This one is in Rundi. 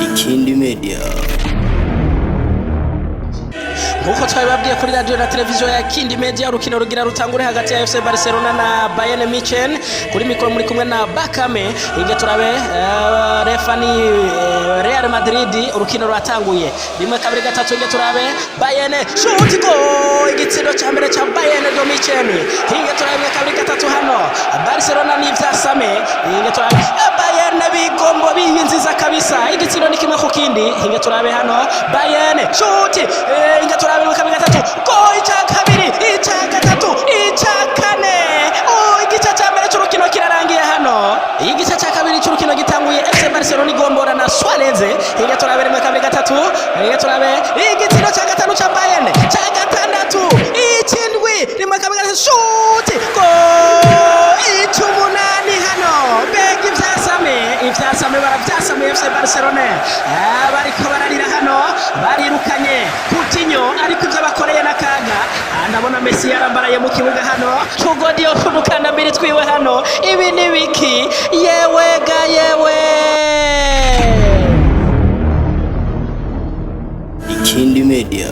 Ikindi Media. Nkuko twabibabwiye kuri radio na televiziyo ya Kindi Media, urukino rugira rutangure hagati ya FC Barcelona na Bayern Munich. Kuri mikoro muri kumwe na Bakame. Inge turabe refani Real Madrid, urukino rwatanguye. Rimwe kabiri gatatu, inge turabe Bayern shoot goal, igitsindo cya mbere cya Bayern Munich. Inge turabe kabiri gatatu hano Barcelona n'ivyasame. Inge turabe Bayern bigombo bihinziza kabisa, igitsindo ni kimwe ku kindi. Inge turabe hano Bayern shoot, inge turabe kabiri gatatu, goal icya kabiri, icya gatatu, icya kane. Igice cya mbere cy'urukino kirarangiye hano. Igice cya kabiri cy'urukino gitanguye, FC Barcelona igombora na Suarez. Inge turabe rimwe kabiri gatatu, inge turabe igitsindo cya gatanu cya Bayern, cya gatandatu, ikindwi, rimwe kabiri gatatu, shoot, goal icy'umunani hano. Bega ivyasame baravyasame FC Barcelona. Bariko bararira hano, barirukanye Coutinho, ariko ivyo bakoreye n'akaga. Ndabona Messi yarambaraye mu kibuga hano, tugodiyo kudukanda mbiri twiwe hano. Ibi ni biki? Yewe ga yewe. Ikindi Media.